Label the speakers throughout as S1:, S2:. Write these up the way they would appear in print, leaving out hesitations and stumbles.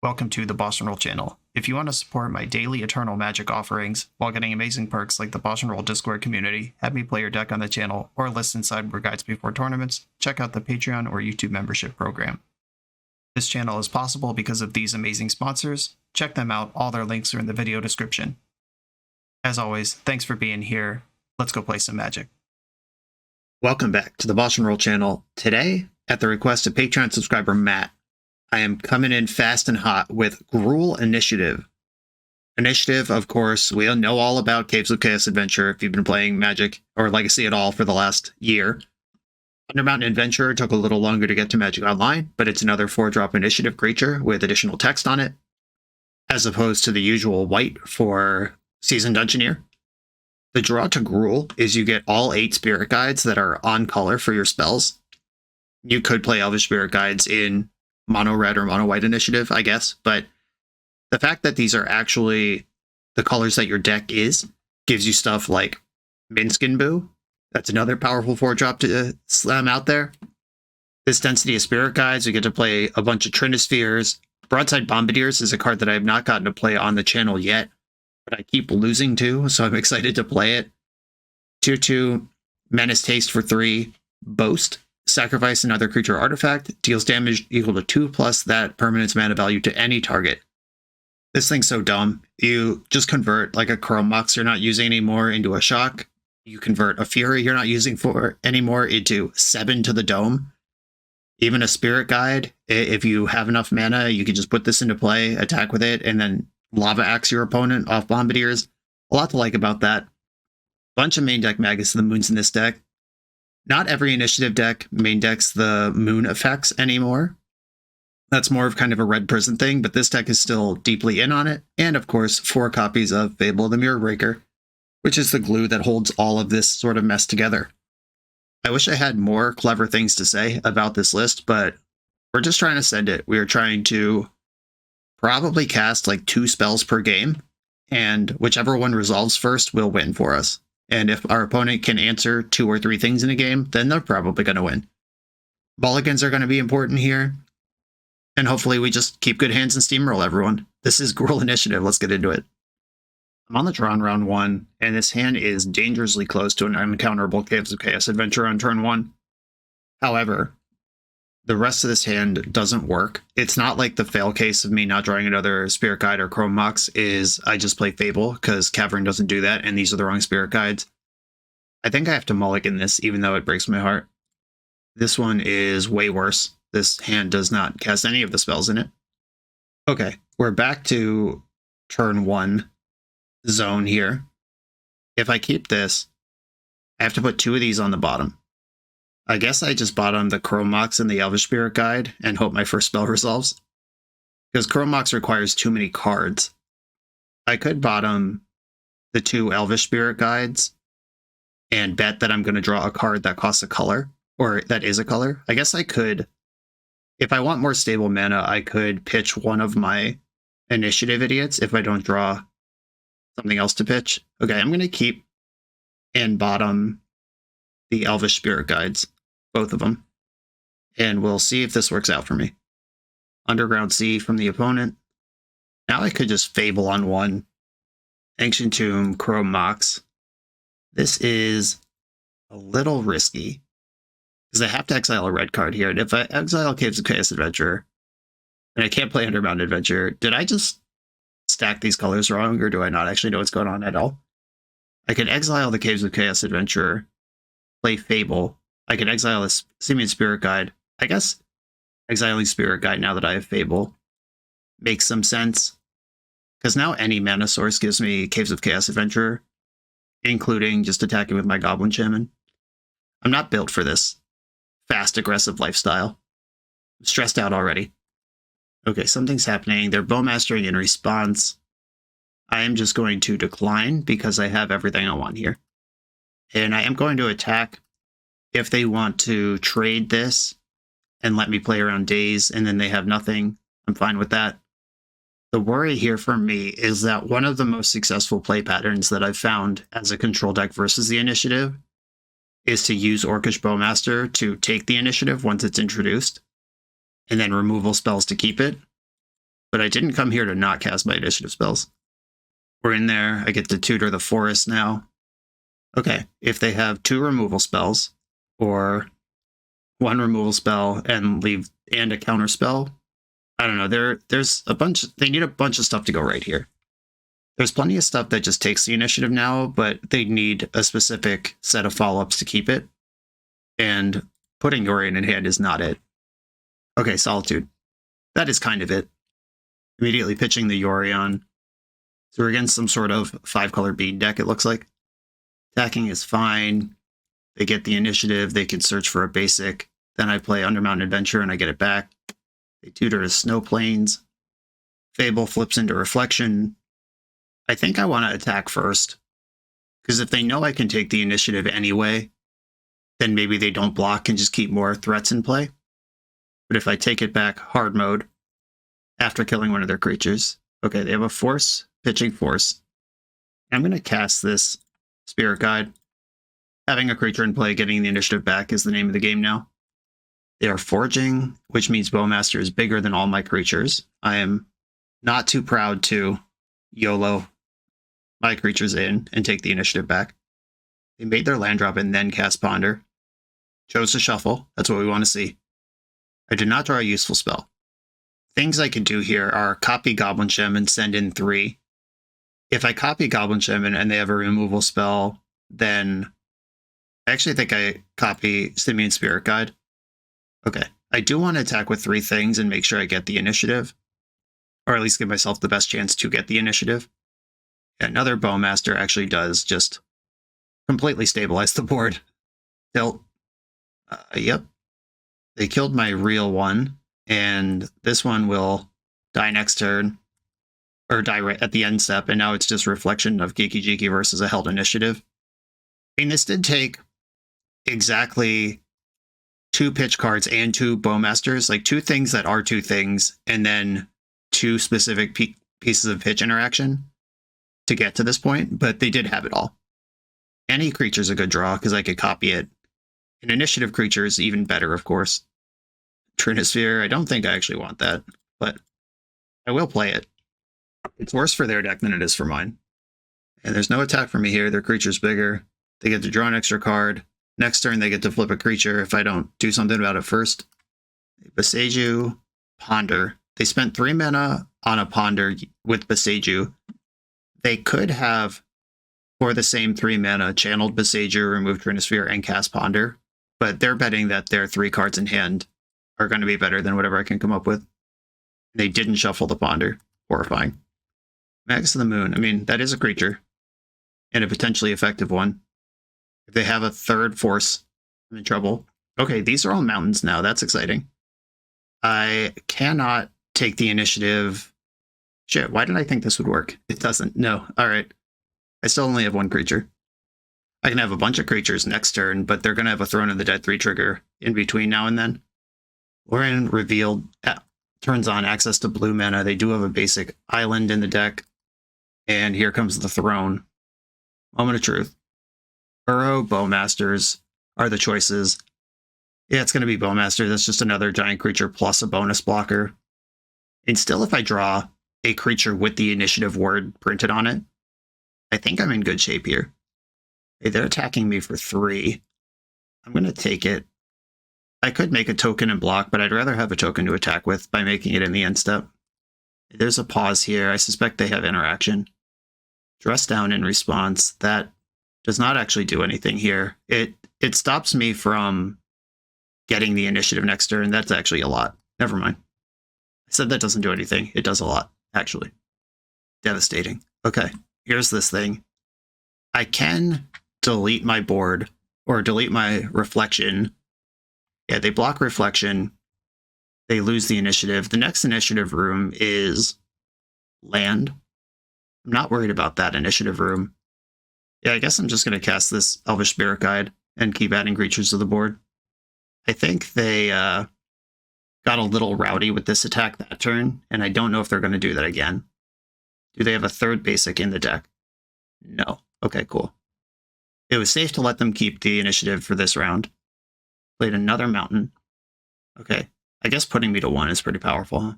S1: Welcome to the BoshNRoll channel. If you want to support my daily Eternal Magic offerings while getting amazing perks like the BoshNRoll Discord community, have me play your deck on the channel, or listen sideboard guides before tournaments, check out the Patreon or YouTube membership program. This channel is possible because of these amazing sponsors. Check them out, all their links are in the video description. As always, thanks for being here. Let's go play some Magic.
S2: Welcome back to the BoshNRoll channel. Today, at the request of Patreon subscriber Matt, I am coming in fast and hot with Gruul Initiative. Initiative, of course, we know all about Caves of Chaos Adventure if you've been playing Magic or Legacy at all for the last year. Undermountain Adventure took a little longer to get to Magic Online, but it's another 4-drop initiative creature with additional text on it, as opposed to the usual white for Seasoned Dungeoneer. The draw to Gruul is you get all 8 Spirit Guides that are on color for your spells. You could play Elvish Spirit Guides in mono red or mono white initiative, I guess, but the fact that these are actually the colors that your deck is gives you stuff like Minsc. That's another powerful 4-drop to slam out there. This density of Spirit Guides, you get to play a bunch of Trinispheres. Broadside Bombardiers is a card that I have not gotten to play on the channel yet, but I keep losing to, so I'm excited to play it. Tier 2, Menace Taste for 3, Boast. Sacrifice another creature or artifact, deals damage equal to 2 plus that permanent's mana value to any target. This thing's so dumb. You just convert like a Chrome Mox you're not using anymore into a Shock. You convert a Fury you're not using for anymore into 7 to the Dome. Even a Spirit Guide, if you have enough mana, you can just put this into play, attack with it, and then Lava Axe your opponent off Bombardiers. A lot to like about that. Bunch of main deck Magus of the Moons in this deck. Not every initiative deck main decks the moon effects anymore. That's more of kind of a Red Prison thing, but this deck is still deeply in on it. And of course, 4 copies of Fable of the Mirror Breaker, which is the glue that holds all of this sort of mess together. I wish I had more clever things to say about this list, but we're just trying to send it. We are trying to probably cast like 2 spells per game, and whichever one resolves first will win for us. And if our opponent can answer 2 or 3 things in a game, then they're probably going to win. Mulligans are going to be important here. And hopefully we just keep good hands and steamroll everyone. This is Gruul Initiative. Let's get into it. I'm on the draw on round 1, and this hand is dangerously close to an uncounterable Caves of Chaos Adventure on turn 1. However, the rest of this hand doesn't work. It's not like the fail case of me not drawing another Spirit Guide or Chrome Mox is I just play Fable, because Cavern doesn't do that, and these are the wrong Spirit Guides. I think I have to mulligan this, even though it breaks my heart. This one is way worse. This hand does not cast any of the spells in it. Okay, we're back to turn 1 zone here. If I keep this, I have to put 2 of these on the bottom. I guess I just bottom the Chrome Mox and the Elvish Spirit Guide and hope my first spell resolves. Because Chrome Mox requires too many cards. I could bottom the 2 Elvish Spirit Guides and bet that I'm going to draw a card that costs a color, or that is a color. I guess I could, if I want more stable mana, I could pitch one of my initiative idiots if I don't draw something else to pitch. Okay, I'm going to keep and bottom the Elvish Spirit Guides. Both of them. And we'll see if this works out for me. Underground Sea from the opponent. Now I could just Fable on 1. Ancient Tomb, Chrome Mox. This is a little risky, because I have to exile a red card here. And if I exile Caves of Chaos Adventure, and I can't play Undermountain Adventure, did I just stack these colors wrong, or do I not actually know what's going on at all? I could exile the Caves of Chaos Adventure, play Fable. I can exile a Simian Spirit Guide. I guess exiling Spirit Guide now that I have Fable makes some sense, because now any mana source gives me Caves of Chaos Adventure, including just attacking with my Goblin Shaman. I'm not built for this fast, aggressive lifestyle. I'm stressed out already. Okay, something's happening. They're Bowmastering in response. I am just going to decline because I have everything I want here. And I am going to attack if they want to trade this and let me play around days and then they have nothing. I'm fine with that. The worry here for me is that one of the most successful play patterns that I've found as a control deck versus the initiative is to use Orcish Bowmaster to take the initiative once it's introduced, and then removal spells to keep it. but I didn't come here to not cast my initiative spells. We're in there. I get to tutor the forest now. Okay, if they have 2 removal spells, or 1 removal spell and a counter spell, I don't know. There's a bunch. They need a bunch of stuff to go right here. There's plenty of stuff that just takes the initiative now, but they need a specific set of follow-ups to keep it. And putting Yorion in hand is not it. Okay, Solitude. That is kind of it. Immediately pitching the Yorion. So we're against some sort of 5-color bead deck, it looks like. Attacking is fine. They get the initiative. They can search for a basic. Then I play Undermountain Adventure and I get it back. They tutor to Snow Plains. Fable flips into Reflection. I think I want to attack first. Because if they know I can take the initiative anyway, then maybe they don't block and just keep more threats in play. But if I take it back hard mode, after killing one of their creatures, okay, they have a force, pitching force. I'm going to cast this Spirit Guide. Having a creature in play, getting the initiative back is the name of the game now. They are forging, which means Bowmaster is bigger than all my creatures. I am not too proud to YOLO my creatures in and take the initiative back. They made their land drop and then cast Ponder. Chose to shuffle. That's what we want to see. I did not draw a useful spell. Things I could do here are copy Goblin Gem and send in 3. If I copy Goblin Gem and they have a removal spell, then I actually think I copy Simian Spirit Guide. Okay. I do want to attack with 3 things and make sure I get the initiative. Or at least give myself the best chance to get the initiative. Another Bowmaster actually does just completely stabilize the board. Tilt. Yep. They killed my real one, and this one will die next turn, or die right at the end step, and now it's just Reflection of Geeky Jeeky versus a held initiative. I mean, this did take exactly 2 pitch cards and 2 Bowmasters, like 2 things that are 2 things, and then 2 specific pieces of pitch interaction to get to this point, but they did have it all. Any creature's a good draw, because I could copy it. An initiative creature is even better, of course. Trinisphere, I don't think I actually want that, but I will play it. It's worse for their deck than it is for mine. And there's no attack for me here. Their creature's bigger. They get to draw an extra card. Next turn, they get to flip a creature if I don't do something about it first. Boseiju, Ponder. They spent 3 mana on a Ponder with Boseiju. They could have, for the same 3 mana, channeled Boseiju, removed Trinisphere, and cast Ponder. But they're betting that their 3 cards in hand are going to be better than whatever I can come up with. They didn't shuffle the Ponder. Horrifying. Magus of the Moon. I mean, that is a creature. And a potentially effective one. If they have a 3rd force, I'm in trouble. Okay, these are all mountains now. That's exciting. I cannot take the initiative. Shit, why did I think this would work? It doesn't. No. Alright. I still only have 1 creature. I can have a bunch of creatures next turn, but they're going to have a Throne of the Dead 3 trigger in between now and then. Lauren revealed, turns on access to blue mana. They do have a basic island in the deck. And here comes the Throne. Moment of truth. Burrow, Bowmasters are the choices. Yeah, it's going to be Bowmaster. That's just another giant creature plus a bonus blocker. And still, if I draw a creature with the initiative word printed on it, I think I'm in good shape here. Hey, they're attacking me for 3. I'm going to take it. I could make a token and block, but I'd rather have a token to attack with by making it in the end step. There's a pause here. I suspect they have interaction. Dress down in response. That does not actually do anything here. It stops me from getting the initiative next turn. That's actually a lot. Never mind. I said that doesn't do anything. It does a lot, actually. Devastating. Okay, here's this thing. I can delete my board or delete my reflection. Yeah, they block reflection. They lose the initiative. The next initiative room is land. I'm not worried about that initiative room. Yeah, I guess I'm just going to cast this Elvish Spirit Guide and keep adding creatures to the board. I think they got a little rowdy with this attack that turn, and I don't know if they're going to do that again. Do they have a 3rd basic in the deck? No. Okay, cool. It was safe to let them keep the initiative for this round. Played another mountain. Okay, I guess putting me to 1 is pretty powerful, huh?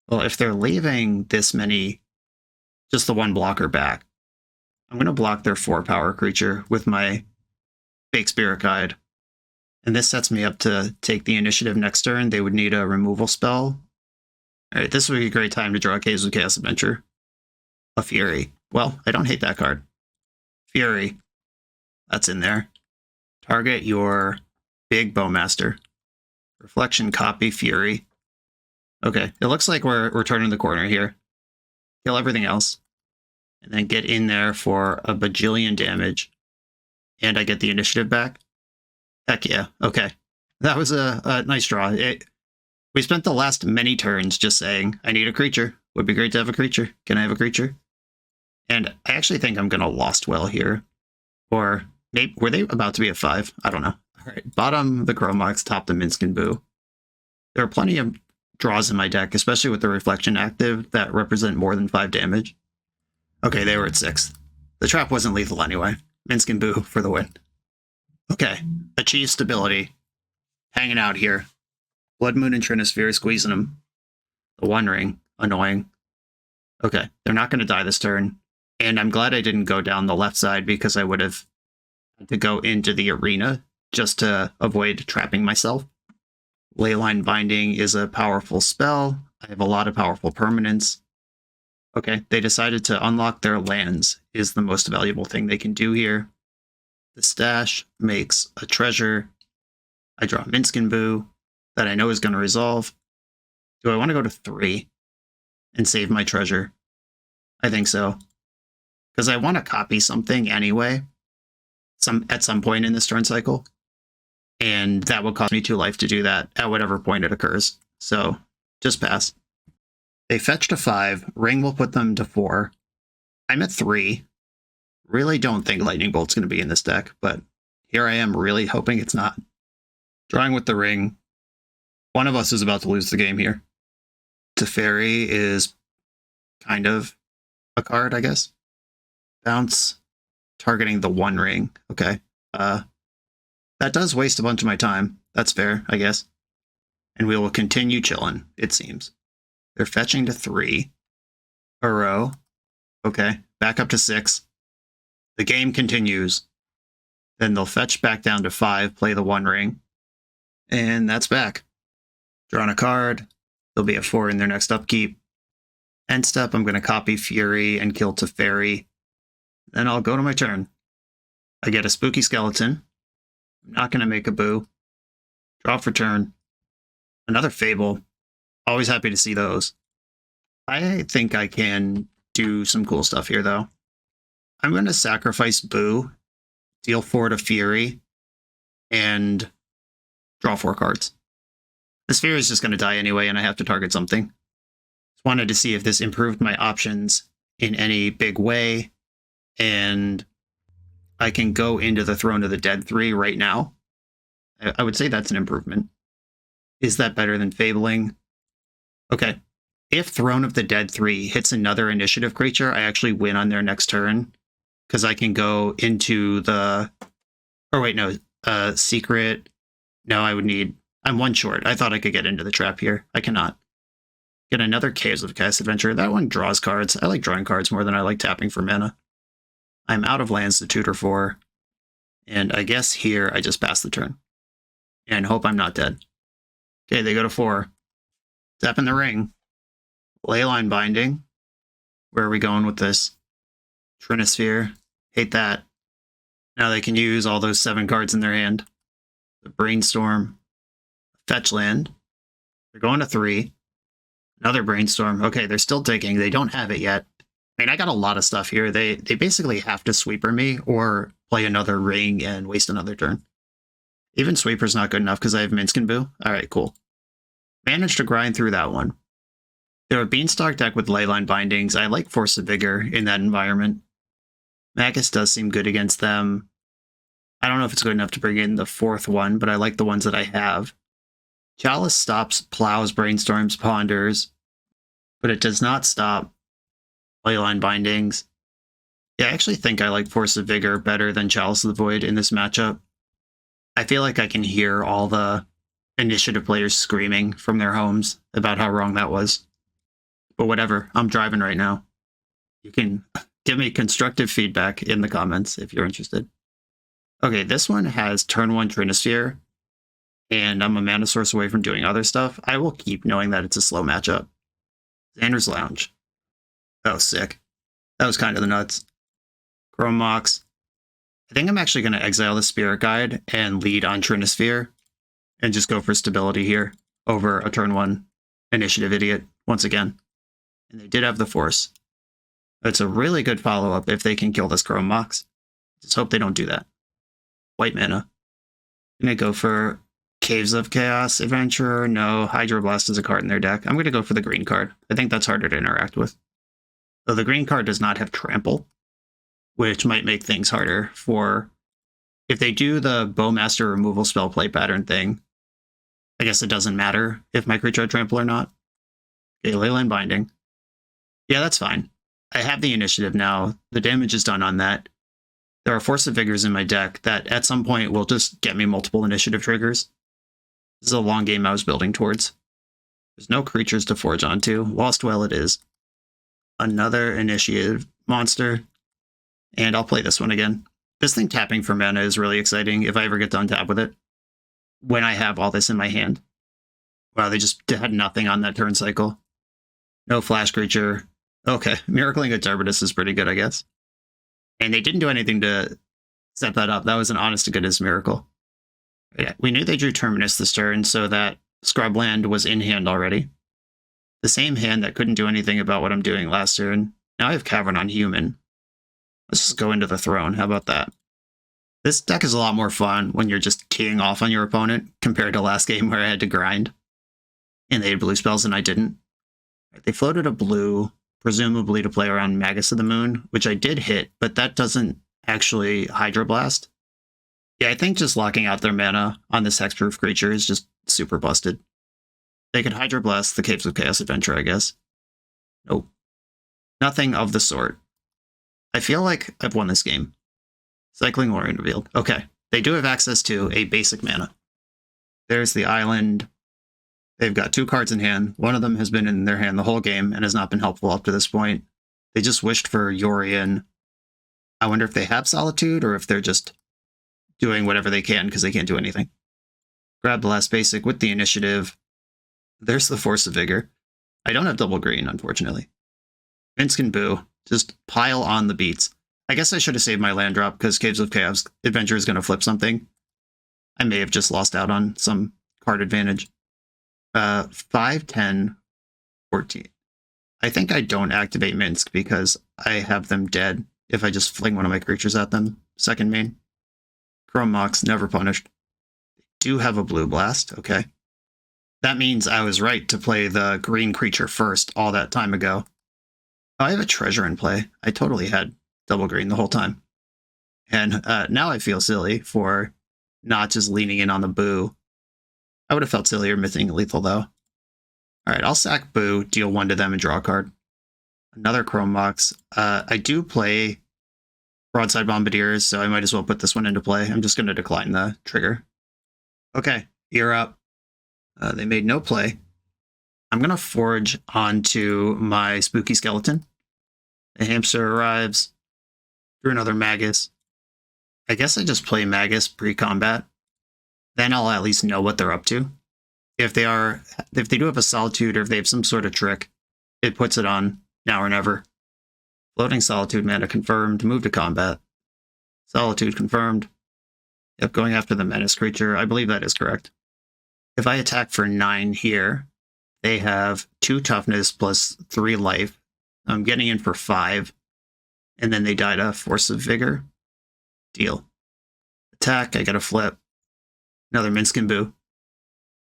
S2: Well, if they're leaving this many, just the one blocker back, I'm going to block their 4-power creature with my Fake Spirit Guide. And this sets me up to take the initiative next turn. They would need a removal spell. All right, this would be a great time to draw a Caves of Chaos Adventure. A Fury. Well, I don't hate that card. Fury. That's in there. Target your big Bowmaster. Reflection, copy, Fury. Okay, it looks like we're turning the corner here. Kill everything else. And then get in there for a bajillion damage. And I get the initiative back. Heck yeah, okay. That was a nice draw. We spent the last many turns just saying, I need a creature. Would be great to have a creature. Can I have a creature? And I actually think I'm going to Lost Well here. Or maybe, were they about to be a 5? I don't know. All right, bottom the Chromox, top the Minsc and Boo. There are plenty of draws in my deck, especially with the Reflection active, that represent more than 5 damage. Okay, they were at 6. The trap wasn't lethal anyway. Minsc and Boo for the win. Okay, achieve stability. Hanging out here. Blood Moon and Trinisphere squeezing them. The One Ring, annoying. Okay, they're not going to die this turn. And I'm glad I didn't go down the left side because I would have had to go into the arena just to avoid trapping myself. Leyline Binding is a powerful spell. I have a lot of powerful permanents. Okay, they decided to unlock their lands is the most valuable thing they can do here. The stash makes a treasure. I draw Minsc and Boo that I know is going to resolve. Do I want to go to 3 and save my treasure? I think so. Because I want to copy something anyway at some point in this turn cycle. And that will cost me 2 life to do that at whatever point it occurs. So just pass. They fetched a 5. Ring will put them to 4. I'm at 3. Really don't think Lightning Bolt's going to be in this deck, but here I am really hoping it's not. Drawing with the Ring. One of us is about to lose the game here. Teferi is kind of a card, I guess. Bounce. Targeting the One Ring. Okay. That does waste a bunch of my time. That's fair, I guess. And we will continue chilling, it seems. They're fetching to 3. A row. Okay. Back up to 6. The game continues. Then they'll fetch back down to 5, play the One Ring. And that's back. Drawing a card. There'll be a 4 in their next upkeep. End step, I'm going to copy Fury and kill Teferi. Then I'll go to my turn. I get a Spooky Skeleton. I'm not going to make a Boo. Draw for turn. Another Fable. Always happy to see those. I think I can do some cool stuff here, though. I'm going to sacrifice Boo, deal 4 to Fury, and draw 4 cards. The Sphere is just going to die anyway, and I have to target something. Just wanted to see if this improved my options in any big way, and I can go into the Throne of the Dead 3 right now. I would say that's an improvement. Is that better than Fabling? Okay. If Throne of the Dead 3 hits another initiative creature, I actually win on their next turn. Because I can go into the... Or wait, no. Secret... No, I would need... I'm 1 short. I thought I could get into the trap here. I cannot. Get another Caves of Chaos Adventure. That one draws cards. I like drawing cards more than I like tapping for mana. I'm out of lands to tutor for. And I guess here I just pass the turn. And hope I'm not dead. Okay, they go to 4. Tap in the Ring. Leyline Binding. Where are we going with this? Trinisphere. Hate that. Now they can use all those 7 cards in their hand. The Brainstorm. Fetch land. They're going to 3. Another Brainstorm. Okay, they're still taking. They don't have it yet. I mean, I got a lot of stuff here. They basically have to sweeper me or play another Ring and waste another turn. Even Sweeper's not good enough because I have Minsc and Boo. Alright, cool. Managed to grind through that one. They're a Beanstalk deck with Leyline Bindings. I like Force of Vigor in that environment. Magus does seem good against them. I don't know if it's good enough to bring in the 4th one, but I like the ones that I have. Chalice stops Plows, Brainstorms, Ponders, but it does not stop Leyline Bindings. Yeah, I actually think I like Force of Vigor better than Chalice of the Void in this matchup. I feel like I can hear all the initiative players screaming from their homes about how wrong that was. but whatever. I'm driving right now. You can give me constructive feedback in the comments if you're interested. Okay, this one has turn 1 Trinisphere, and I'm a mana source away from doing other stuff. I will keep knowing that it's a slow matchup. Xander's Lounge. Oh, sick. That was kind of the nuts. Chrome Mox. I think I'm actually going to exile the Spirit Guide and lead on Trinisphere and just go for stability here over a turn 1 Initiative Idiot once again. And they did have the Force. It's a really good follow-up if they can kill this Chrome Mox. Just hope they don't do that. White mana. I'm going to go for Caves of Chaos Adventurer. No, Hydroblast is a card in their deck. I'm going to go for the green card. I think that's harder to interact with. Though the green card does not have Trample, which might make things harder for... If they do the Bowmaster removal spell play pattern thing, I guess it doesn't matter if my creature had Trample or not. Okay, Leyline Binding. Yeah, that's fine. I have the initiative now. The damage is done on that. There are Force of Vigors in my deck that at some point will just get me multiple initiative triggers. This is a long game I was building towards. There's no creatures to forge onto. Lost Well it is. Another initiative monster. And I'll play this one again. This thing tapping for mana is really exciting if I ever get to untap with it. When I have all this in my hand. Wow, they just had nothing on that turn cycle. No flash creature. Okay, Miracling Eternatus is pretty good, I guess. And they didn't do anything to set that up. That was an honest-to-goodness miracle. Yeah, we knew they drew Terminus this turn, so that Scrubland was in hand already. The same hand that couldn't do anything about what I'm doing last turn. Now I have Cavern on Human. Let's just go into the throne. How about that? This deck is a lot more fun when you're just keying off on your opponent compared to last game where I had to grind. And they had blue spells and I didn't. They floated a blue, presumably to play around Magus of the Moon, which I did hit, but that doesn't actually Hydroblast. Yeah, I think just locking out their mana on this hexproof creature is just super busted. They could Hydroblast the Caves of Chaos Adventure, I guess. Nope. Nothing of the sort. I feel like I've won this game. Cycling Lorien revealed. Okay, they do have access to a basic mana. There's the island. They've got 2 cards in hand. One of them has been in their hand the whole game and has not been helpful up to this point. They just wished for Yorion. I wonder if they have Solitude or if they're just doing whatever they can because they can't do anything. Grab the last basic with the initiative. There's the Force of Vigor. I don't have double green, unfortunately. Minsc and Boo. Just pile on the beats. I guess I should have saved my land drop because Caves of Chaos Adventure is going to flip something. I may have just lost out on some card advantage. 5, 10, 14. I think I don't activate Minsc because I have them dead if I just fling one of my creatures at them. Second main. Chrome Mox, never punished. They do have a blue blast, okay. That means I was right to play the green creature first all that time ago. Oh, I have a treasure in play. I totally had double green the whole time. And now I feel silly for not just leaning in on the Boo. I would have felt sillier missing lethal, though. Alright, I'll sack Boo, deal 1 to them, and draw a card. Another Chrome Mox. I do play Broadside Bombardiers, so I might as well put this one into play. I'm just going to decline the trigger. Okay, you're up. They made no play. I'm going to forge onto my Spooky Skeleton. The hamster arrives. Drew another Magus. I guess I just play Magus pre-combat. Then I'll at least know what they're up to. If they do have a Solitude or if they have some sort of trick, it puts it on now or never. Floating Solitude mana confirmed. Move to combat. Solitude confirmed. Yep, going after the menace creature. I believe that is correct. If I attack for 9 here, they have 2 toughness plus 3 life. I'm getting in for 5. And then they die to Force of Vigor. Deal. Attack, I get a flip. Another Minsc and Boo.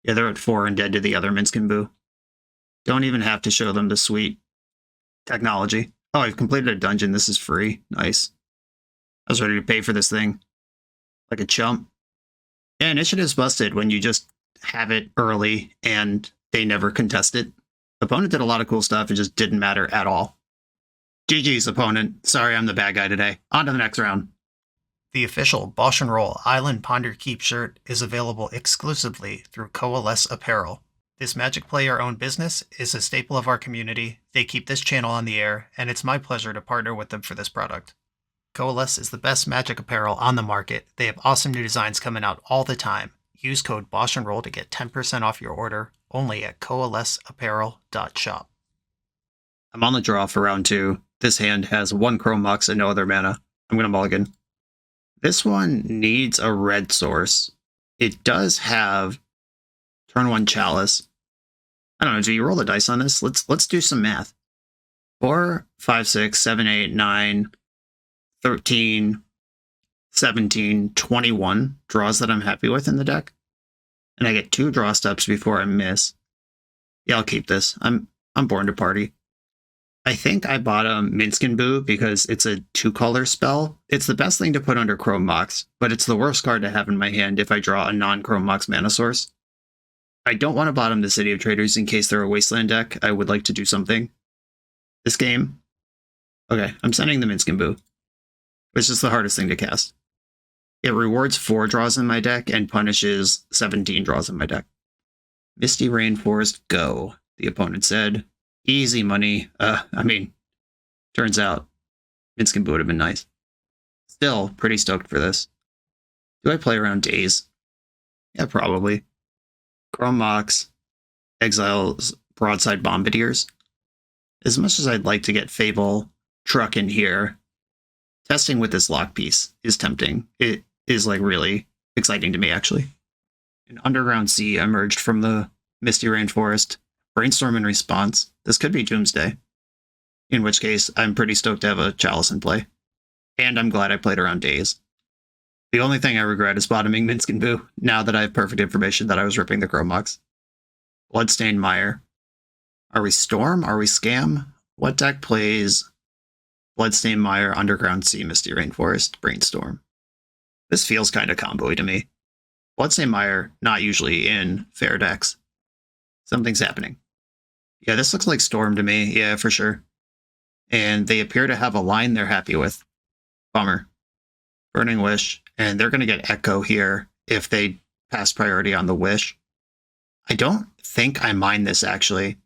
S2: Yeah, they're at 4 and dead to the other Minsc and Boo. Don't even have to show them the sweet technology. Oh, I've completed a dungeon. This is free. Nice. I was ready to pay for this thing. Like a chump. Yeah, initiative's busted when you just have it early and they never contest it. Opponent did a lot of cool stuff. It just didn't matter at all. GG's, opponent. Sorry, I'm the bad guy today. On to the next round.
S1: The official BoshNRoll Island Ponder Keep shirt is available exclusively through Coalesce Apparel. This Magic Player-owned business is a staple of our community They keep this channel on the air, and it's my pleasure to partner with them for this product. Coalesce is the best Magic apparel on the market. They have awesome new designs coming out all the time. Use code BoshNRoll to get 10% off your order only at coalesceapparel.shop.
S2: I'm on the draw for round 2. This hand has 1 Chrome Mox and no other mana. I'm going to mulligan. This one needs a red source. It does have turn 1 Chalice. I don't know, do you roll the dice on this? Let's do some math. 4, 5, 6, 7, 8, 9, 13, 17, 21 draws that I'm happy with in the deck. And I get 2 draw steps before I miss. Yeah, I'll keep this. I'm born to party. I think I bought a Minsc because it's a 2-color spell. It's the best thing to put under Chrome Mox, but it's the worst card to have in my hand if I draw a non-Chrome Mox mana source. I don't want to bottom the City of Traders in case they're a Wasteland deck. I would like to do something. This game. Okay, I'm sending the Minsc, which is the hardest thing to cast. It rewards 4 draws in my deck and punishes 17 draws in my deck. Misty Rainforest, go, the opponent said. Easy money. Turns out Minsc would have been nice. Still, pretty stoked for this. Do I play around Days? Yeah, probably. Chrome Mox, exiles Broadside Bombardiers. As much as I'd like to get Fable Truck in here, testing with this lock piece is tempting. It is like really exciting to me, actually. An Underground Sea emerged from the Misty Rainforest. Brainstorm in response. This could be Doomsday. In which case, I'm pretty stoked to have a Chalice in play. And I'm glad I played around Days. The only thing I regret is bottoming Minsc now that I have perfect information that I was ripping the Chrome Mox. Bloodstained Mire. Are we Storm? Are we Scam? What deck plays Bloodstained Mire, Underground Sea, Misty Rainforest, Brainstorm? This feels kind of combo-y to me. Bloodstained Mire, not usually in fair decks. Something's happening. Yeah, this looks like Storm to me. Yeah, for sure. And they appear to have a line they're happy with. Bummer. Burning Wish. And they're going to get Echo here if they pass priority on the Wish. I don't think I mind this, actually.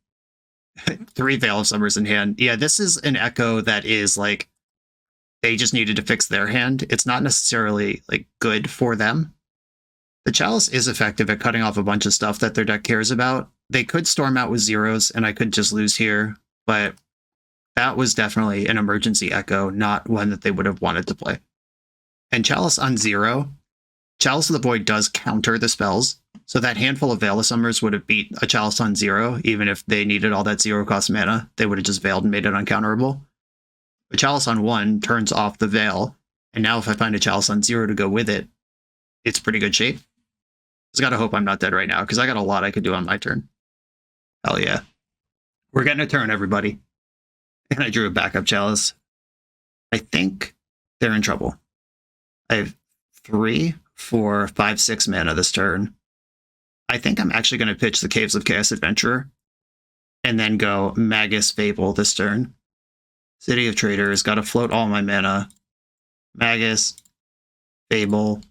S2: 3 Veil of Summers in hand. Yeah, this is an Echo that is like, they just needed to fix their hand. It's not necessarily like good for them. The Chalice is effective at cutting off a bunch of stuff that their deck cares about. They could storm out with zeros, and I could just lose here, but that was definitely an emergency Echo, not one that they would have wanted to play. And Chalice on 0, Chalice of the Void does counter the spells, so that handful of Veil of Summers would have beat a Chalice on 0, even if they needed all that 0-cost mana. They would have just Veiled and made it uncounterable. A Chalice on 1 turns off the Veil, and now if I find a Chalice on 0 to go with it, it's pretty good shape. Just gotta hope I'm not dead right now, because I got a lot I could do on my turn. Hell yeah. We're getting a turn, everybody. And I drew a backup Chalice. I think they're in trouble. I have 3, 4, 5, 6 mana this turn. I think I'm actually going to pitch the Caves of Chaos Adventurer, and then go Magus Fable this turn. City of Traders, gotta float all my mana. Magus, Fable,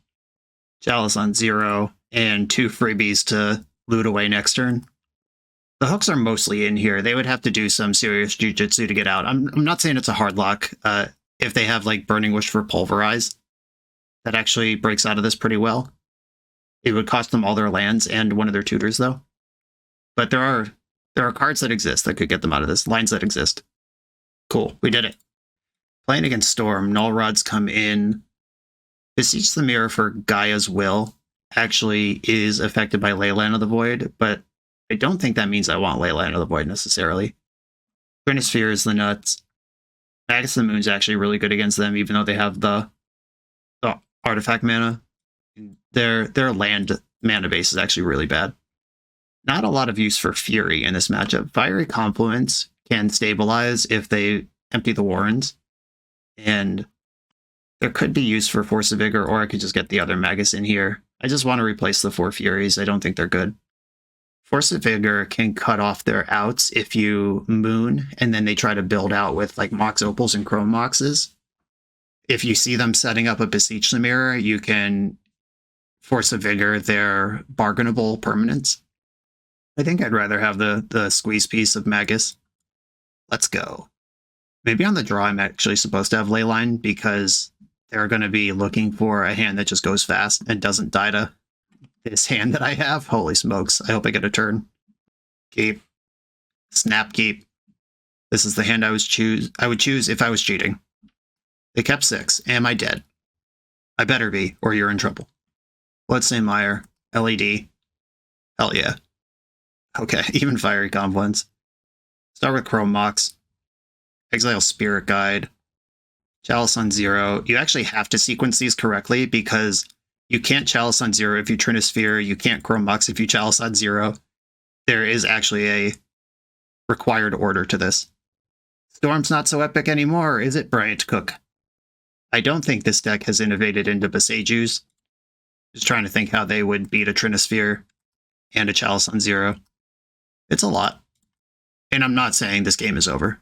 S2: Chalice on 0, and 2 freebies to loot away next turn. The hooks are mostly in here. They would have to do some serious jujitsu to get out. I'm not saying it's a hard lock. If they have like Burning Wish for Pulverize, that actually breaks out of this pretty well. It would cost them all their lands and one of their tutors, though. But there are cards that exist that could get them out of this. Lines that exist. Cool, we did it. Playing against Storm, Null Rods come in. Beseech the Mirror for Gaia's Will actually is affected by Leyline of the Void, but I don't think that means I want Leyline of the Void necessarily. Trinisphere is the nuts. Magus of the Moon's actually really good against them, even though they have the artifact mana. Their land mana base is actually really bad. Not a lot of use for Fury in this matchup. Fiery Compliments can stabilize if they empty the Warrens, and there could be use for Force of Vigor, or I could just get the other Magus in here. I just want to replace the 4 Furies. I don't think they're good. Force of Vigor can cut off their outs if you moon, and then they try to build out with like Mox Opals and Chrome Moxes. If you see them setting up a Beseech the Mirror, you can Force of Vigor their bargainable permanents. I think I'd rather have the squeeze piece of Magus. Let's go. Maybe on the draw I'm actually supposed to have Leyline because they're going to be looking for a hand that just goes fast and doesn't die to this hand that I have. Holy smokes. I hope I get a turn. Keep. Snap keep. This is the hand I would choose if I was cheating. They kept 6. Am I dead? I better be, or you're in trouble. Bloodstained Mire. LED. Hell yeah. Okay, even Fiery Confluence. Start with Chrome Mox. Exile Spirit Guide. Chalice on 0. You actually have to sequence these correctly because you can't Chalice on 0 if you Trinisphere. You can't Chrome Mox if you Chalice on 0. There is actually a required order to this. Storm's not so epic anymore, is it, Bryant Cook? I don't think this deck has innovated into Besejus. Just trying to think how they would beat a Trinisphere and a Chalice on 0. It's a lot. And I'm not saying this game is over.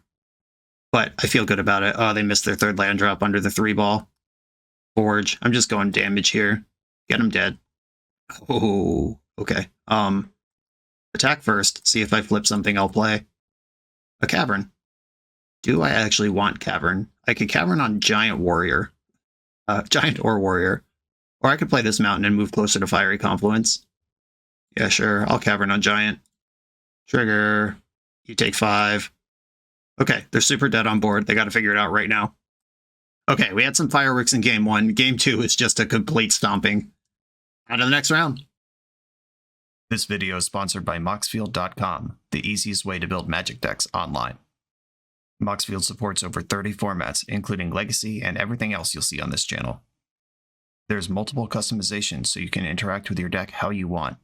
S2: But I feel good about it. Oh, they missed their 3rd land drop under the 3-ball. Forge. I'm just going damage here. Get them dead. Oh, okay. Attack first. See if I flip something I'll play. A Cavern. Do I actually want Cavern? I could Cavern on Giant Warrior. Giant or Warrior. Or I could play this Mountain and move closer to Fiery Confluence. Yeah, sure. I'll Cavern on Giant. Trigger. You take 5. Okay, they're super dead on board. They got to figure it out right now. Okay, we had some fireworks in game 1. Game 2 is just a complete stomping. On to the next round.
S1: This video is sponsored by Moxfield.com, the easiest way to build Magic decks online. Moxfield supports over 30 formats, including Legacy and everything else you'll see on this channel. There's multiple customizations so you can interact with your deck how you want.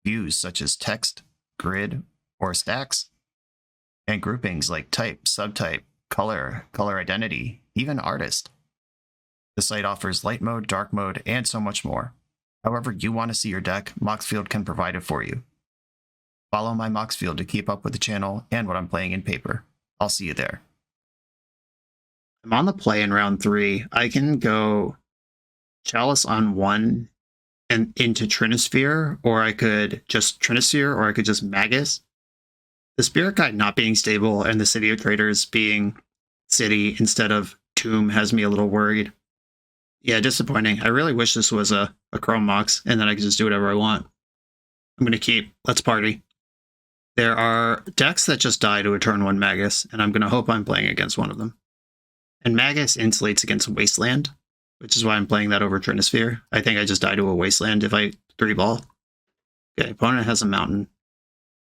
S1: Views such as text, grid, or stacks, and groupings like type, subtype, color, color identity, even artist. The site offers light mode, dark mode, and so much more. However you want to see your deck, Moxfield can provide it for you. Follow my Moxfield to keep up with the channel and what I'm playing in paper. I'll see you there.
S2: I'm on the play in round 3. I can go Chalice on 1 and into Trinisphere, or I could just Trinisphere, or I could just Magus. The Spirit Guide not being stable and the City of Traders being City instead of Tomb has me a little worried. Yeah, disappointing. I really wish this was a Chrome Mox, and then I could just do whatever I want. I'm going to keep. Let's party. There are decks that just die to a turn 1 Magus, and I'm going to hope I'm playing against one of them. And Magus insulates against Wasteland, which is why I'm playing that over Trinisphere. I think I just die to a Wasteland if I 3-ball. Okay, opponent has a Mountain.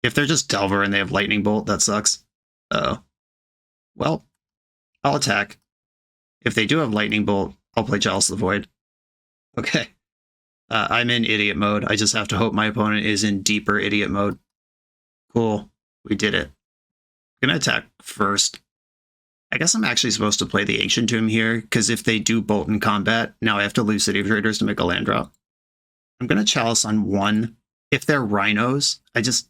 S2: If they're just Delver and they have Lightning Bolt, that sucks. Uh-oh. Well, I'll attack. If they do have Lightning Bolt, I'll play Chalice of the Void. Okay. I'm in idiot mode. I just have to hope my opponent is in deeper idiot mode. Cool. We did it. I'm going to attack first. I guess I'm actually supposed to play the Ancient Tomb here, because if they do Bolt in combat, now I have to lose City of Traders to make a land drop. I'm going to Chalice on 1. If they're Rhinos, I just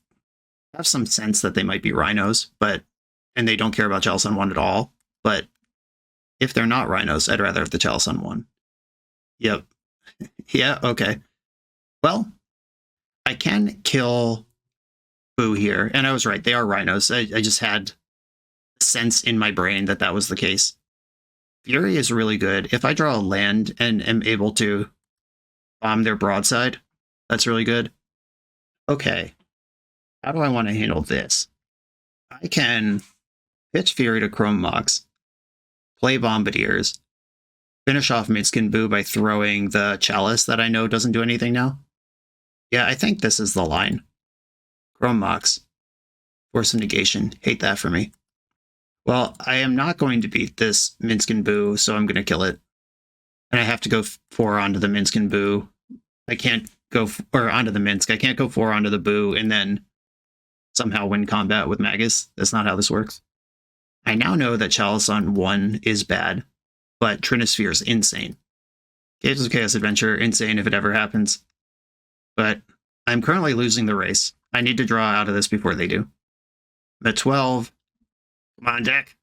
S2: have some sense that they might be Rhinos, and they don't care about Chalice on 1 at all. But if they're not Rhinos, I'd rather have the Chalice on 1. Yep. Yeah, okay. Well, I can kill Boo here, and I was right. They are Rhinos. I just had a sense in my brain that that was the case. Fury is really good. If I draw a land and am able to bomb their broadside, that's really good. Okay. How do I want to handle this? I can pitch Fury to Chrome Mox, play Bombardiers, finish off Minsc Boo by throwing the Chalice that I know doesn't do anything now. Yeah, I think this is the line. Chrome Mox. Force of Negation. Hate that for me. Well, I am not going to beat this Minsc Boo, so I'm going to kill it. And I have to go 4 onto the Minsc Boo. I can't go, or onto the Minsc. I can't go 4 onto the Boo and then somehow win combat with Magus. That's not how this works. I now know that Chalice on 1 is bad, but Trinisphere is insane. Caves of Chaos Adventure, insane if it ever happens. But I'm currently losing the race. I need to draw out of this before they do. I'm at 12. Come on, deck.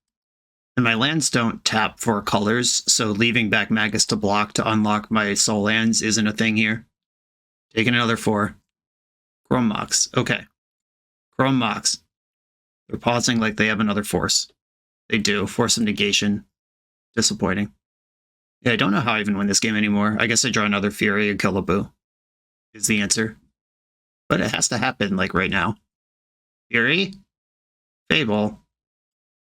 S2: And my lands don't tap for colors, so leaving back Magus to block to unlock my soul lands isn't a thing here. Taking another 4. Chrome Mox. Okay. Chrome Mox. They're pausing like they have another force. They do. Force of negation. Disappointing. Yeah, I don't know how I even win this game anymore. I guess I draw another Fury and kill a Boo. Is the answer. But it has to happen, like, right now. Fury? Fable.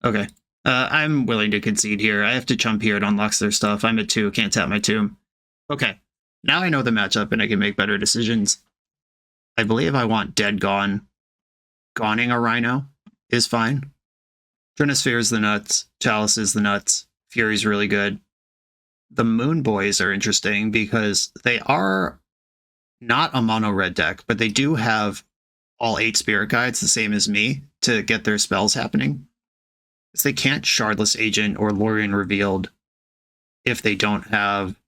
S2: Okay. I'm willing to concede here. I have to chump here. It unlocks their stuff. I'm at 2. Can't tap my tomb. Okay. Now I know the matchup and I can make better decisions. I believe I want Dead Gone. Goning a Rhino is fine. Trinisphere is the nuts. Chalice is the nuts. Fury's really good. The Moon Boys are interesting because they are not a mono red deck, but they do have all 8 Spirit Guides, the same as me, to get their spells happening. Because they can't Shardless Agent or Lorien Revealed if they don't have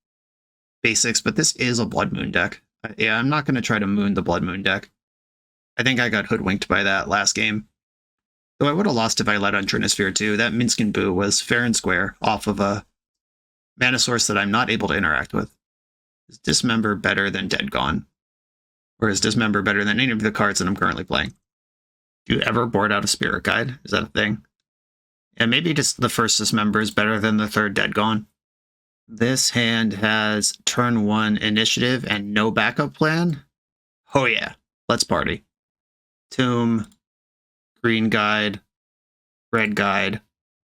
S2: basics, but this is a Blood Moon deck. Yeah, I'm not going to try to moon the Blood Moon deck. I think I got hoodwinked by that last game. Though I would have lost if I led on Trinisphere too. That Minsc and Boo was fair and square off of a mana source that I'm not able to interact with. Is Dismember better than Dead Gone? Or is Dismember better than any of the cards that I'm currently playing? Do you ever board out a Spirit Guide? Is that a thing? And maybe just the first Dismember is better than the third Dead Gone. This hand has turn 1 initiative and no backup plan. Oh yeah, let's party. Tomb, green guide, red guide,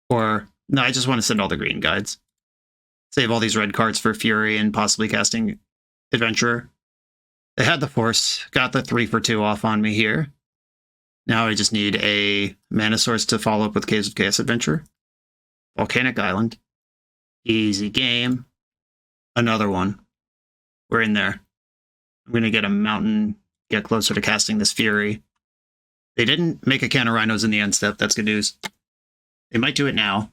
S2: or no, I just want to send all the green guides. Save all these red cards for Fury and possibly casting Adventurer. They had the Force, got the 3 for 2 off on me here. Now I just need a mana source to follow up with Caves of Chaos Adventure. Volcanic Island. Easy game. Another one. We're in there. I'm going to get a mountain, get closer to casting this Fury. They didn't make a can of Rhinos in the end step. That's good news. They might do it now.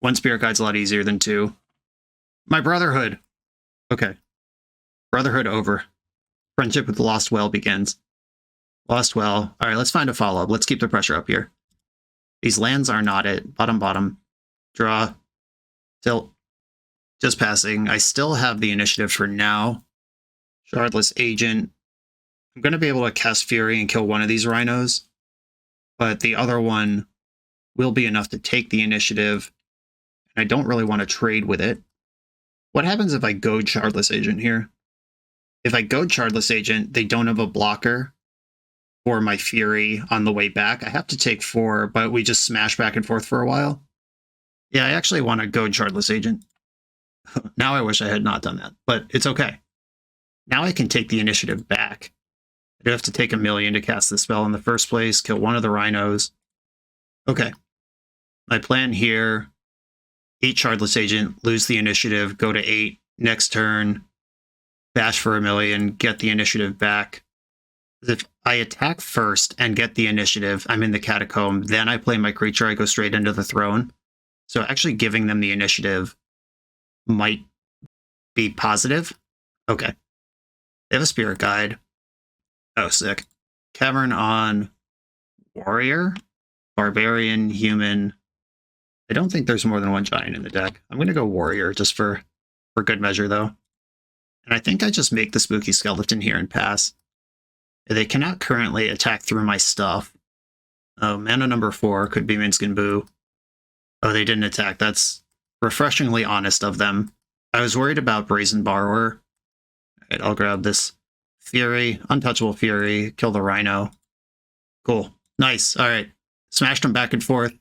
S2: 1 Spirit Guide's a lot easier than 2. My Brotherhood. Okay. Brotherhood over. Friendship with Lost Well begins. Lost Well. All right, let's find a follow-up. Let's keep the pressure up here. These lands are not it. Bottom, bottom. Draw. Tilt. Just passing. I still have the initiative for now. Shardless Agent. I'm going to be able to cast Fury and kill one of these Rhinos, but the other one will be enough to take the initiative, and I don't really want to trade with it. What happens if I goad Shardless Agent here? If I goad Shardless Agent, they don't have a blocker for my Fury on the way back. I have to take 4, but we just smash back and forth for a while. Yeah, I actually want to goad Shardless Agent. Now I wish I had not done that, but it's okay. Now I can take the initiative back. I do have to take 1,000,000 to cast the spell in the first place, kill one of the Rhinos. Okay. My plan here, 8 Shardless Agent, lose the initiative, go to 8, next turn, bash for 1,000,000, get the initiative back. If I attack first and get the initiative, I'm in the Catacomb, then I play my creature, I go straight into the throne. So actually giving them the initiative might be positive. Okay. They have a Spirit Guide. Oh, sick. Cavern on Warrior, Barbarian, Human. I don't think there's more than 1 giant in the deck. I'm going to go Warrior just for good measure, though. And I think I just make the Spooky Skeleton here and pass. They cannot currently attack through my stuff. Oh, mana number 4 could be Minsc and Boo. Oh, they didn't attack. That's refreshingly honest of them. I was worried about Brazen Borrower. All right, I'll grab this Fury, Untouchable Fury, kill the Rhino. Cool. Nice. All right. Smashed them back and forth.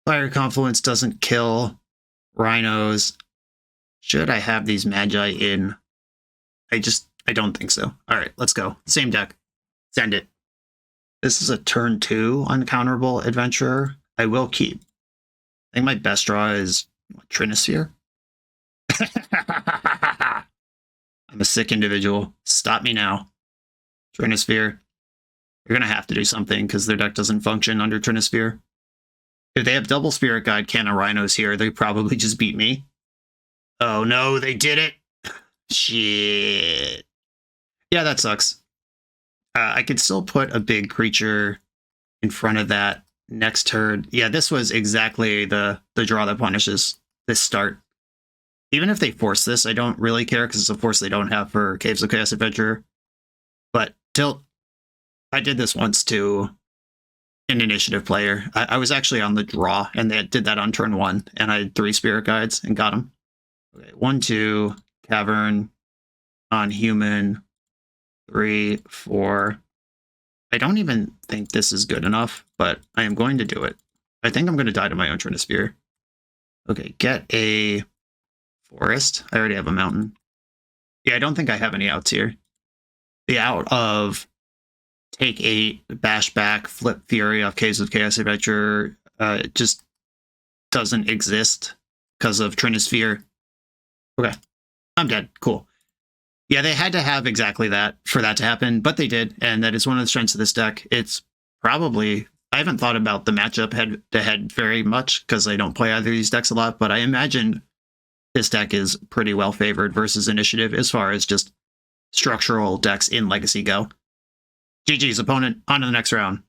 S2: Fire Confluence doesn't kill Rhinos. Should I have these Magi in? I don't think so. All right, let's go. Same deck. Send it. This is a turn 2 uncounterable Adventurer. I will keep. I think my best draw is Trinisphere. I'm a sick individual. Stop me now. Trinisphere. You're going to have to do something because their deck doesn't function under Trinisphere. If they have double Spirit Guide, Can of Rhinos here, they probably just beat me. Oh no, they did it. Shit. Yeah, that sucks. I could still put a big creature in front of that next turn. Yeah, this was exactly the draw that punishes this start. Even if they force this, I don't really care because it's a force they don't have for Caves of Chaos Adventure. But tilt. I did this once too. an initiative player. I was actually on the draw, and they did that on turn 1, and I had 3 Spirit Guides and got them. Okay, 1, 2, Cavern, non-human, 3, 4. I don't even think this is good enough, but I am going to do it. I think I'm going to die to my own Trinisphere. Okay, get a forest. I already have a mountain. Yeah, I don't think I have any outs here. The out of take 8, bash back, flip Fury off Caves of Chaos Adventure just doesn't exist because of Trinisphere. Okay, I'm dead. Cool. Yeah, they had to have exactly that for that to happen, but they did, and that is one of the strengths of this deck. It's probably... I haven't thought about the matchup head-to-head very much because I don't play either of these decks a lot, but I imagine this deck is pretty well favored versus Initiative as far as just structural decks in Legacy go. GG's opponent, on to the next round.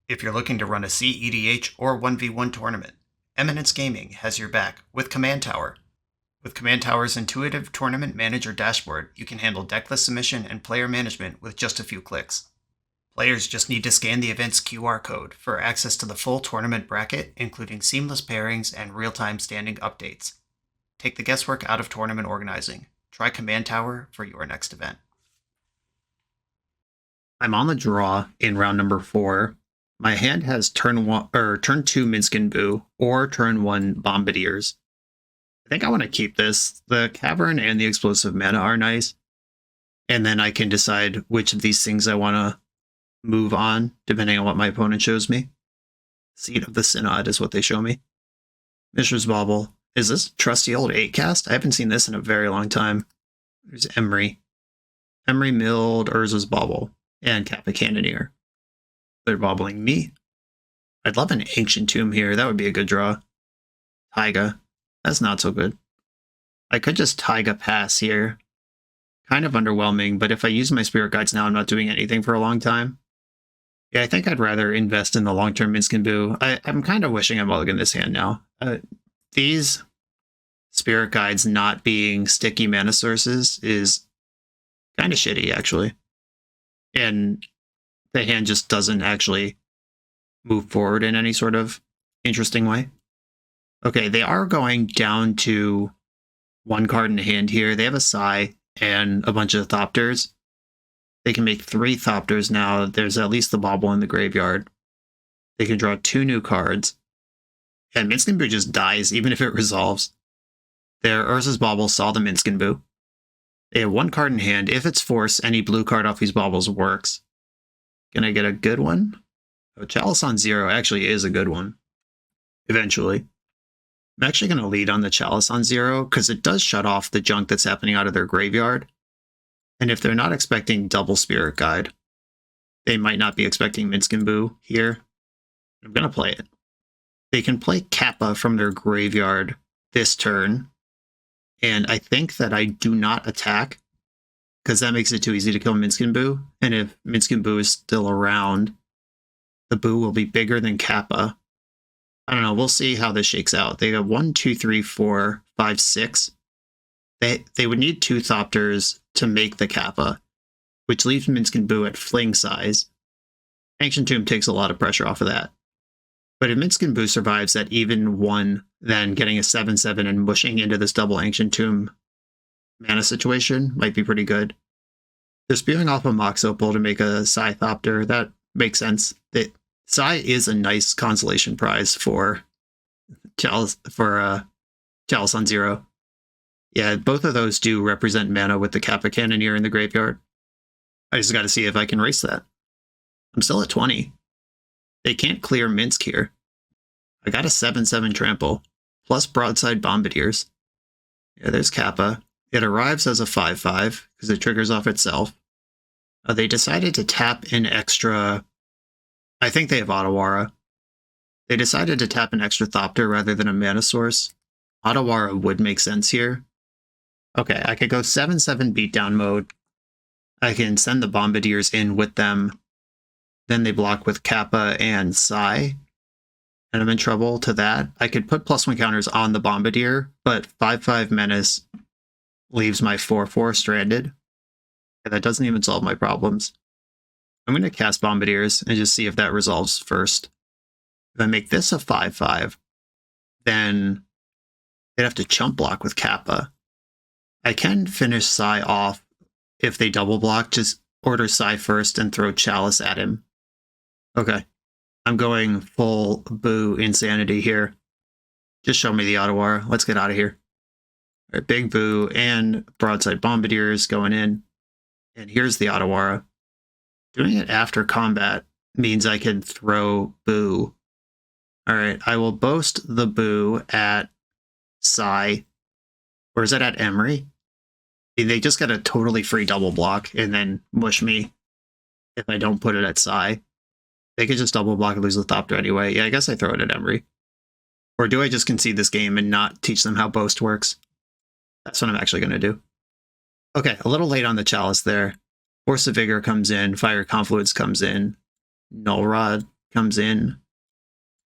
S1: If you're looking to run a CEDH or 1v1 tournament, Eminence Gaming has your back with Command Tower. With Command Tower's intuitive tournament manager dashboard, you can handle decklist submission and player management with just a few clicks. Players just need to scan the event's QR code for access to the full tournament bracket, including seamless pairings and real-time standing updates. Take the guesswork out of tournament organizing. Try Command Tower for your next event.
S2: I'm on the draw in round number 4. My hand has turn 2 Minsc and Boo or turn 1 Bombardiers. I think I want to keep this. The Cavern and the Explosive Mana are nice. And then I can decide which of these things I want to move on, depending on what my opponent shows me. Seed of the Synod is what they show me. Mishra's Bauble. Is this trusty old 8-cast? I haven't seen this in a very long time. There's Emery. Emery milled Urza's Bauble and Kappa Cannoneer. They're bobbling me. I'd love an Ancient Tomb here. That would be a good draw. TAIGA. That's not so good. I could just TAIGA pass here. Kind of underwhelming, but if I use my Spirit Guides now, I'm not doing anything for a long time. Yeah, I think I'd rather invest in the long-term Minsc and Boo. I'm kind of wishing I mulligan this hand now. These Spirit Guides not being sticky mana sources is kind of shitty, actually. And the hand just doesn't actually move forward in any sort of interesting way. Okay, they are going down to 1 card in hand here. They have a Sai and a bunch of Thopters. They can make 3 Thopters now. There's at least the Bauble in the graveyard. They can draw 2 new cards. And Minsc and Boo just dies, even if it resolves. Their Urza's Bauble saw the Minsc and Boo. They have 1 card in hand. If it's Force, any blue card off these Baubles works. Can I get a good one? Oh, Chalice on 0 actually is a good one. Eventually. I'm actually going to lead on the Chalice on 0, because it does shut off the junk that's happening out of their graveyard. And if they're not expecting double Spirit Guide, they might not be expecting Minsc and Boo here. I'm going to play it. They can play Kappa from their graveyard this turn, and I think that I do not attack, because that makes it too easy to kill Minsc and Boo, and if Minsc and Boo is still around, the Boo will be bigger than Kappa. I don't know, we'll see how this shakes out. They have 1, 2, 3, 4, 5, 6. They would need 2 Thopters to make the Kappa, which leaves Minsc and Boo at fling size. Ancient Tomb takes a lot of pressure off of that. But if Minsc and Boo survives at even 1, then getting a 7/7 and mushing into this double Ancient Tomb mana situation might be pretty good. They're spewing off a Mox Opal to make a Sai Thopter. That makes sense. Sai is a nice consolation prize for Chalice on 0. Yeah, both of those do represent mana with the Kappa Cannoneer in the graveyard. I just got to see if I can race that. I'm still at 20. They can't clear Minsc here. I got a 7/7 trample, plus Broadside Bombardiers. Yeah, there's Kappa. It arrives as a 5/5, because it triggers off itself. They decided to tap an extra... I think they have Otawara. They decided to tap an extra Thopter rather than a mana source. Otawara would make sense here. Okay, I could go 7/7 beatdown mode. I can send the Bombardiers in with them. Then they block with Kappa and Sai. And I'm in trouble to that. I could put +1 counters on the Bombardier, but 5/5 Menace leaves my 4/4 stranded. And that doesn't even solve my problems. I'm going to cast Bombardiers and just see if that resolves first. If I make this a 5/5, then they'd have to chump block with Kappa. I can finish Psy off if they double block, just order Psy first and throw Chalice at him. Okay. I'm going full boo insanity here. Just show me the Ottawara. Let's get out of here. All right, big boo and broadside Bombardiers going in. And here's the Ottawara. Doing it after combat means I can throw boo. All right, I will boast the boo at Psy. Or is that at Emery? They just get a totally free double block and then mush me if I don't put it at Psy. They could just double block and lose the Thopter anyway. Yeah, I guess I throw it at Emery. Or do I just concede this game and not teach them how boast works? That's what I'm actually going to do. Okay, a little late on the Chalice there. Force of Vigor comes in, Fire Confluence comes in, Null Rod comes in.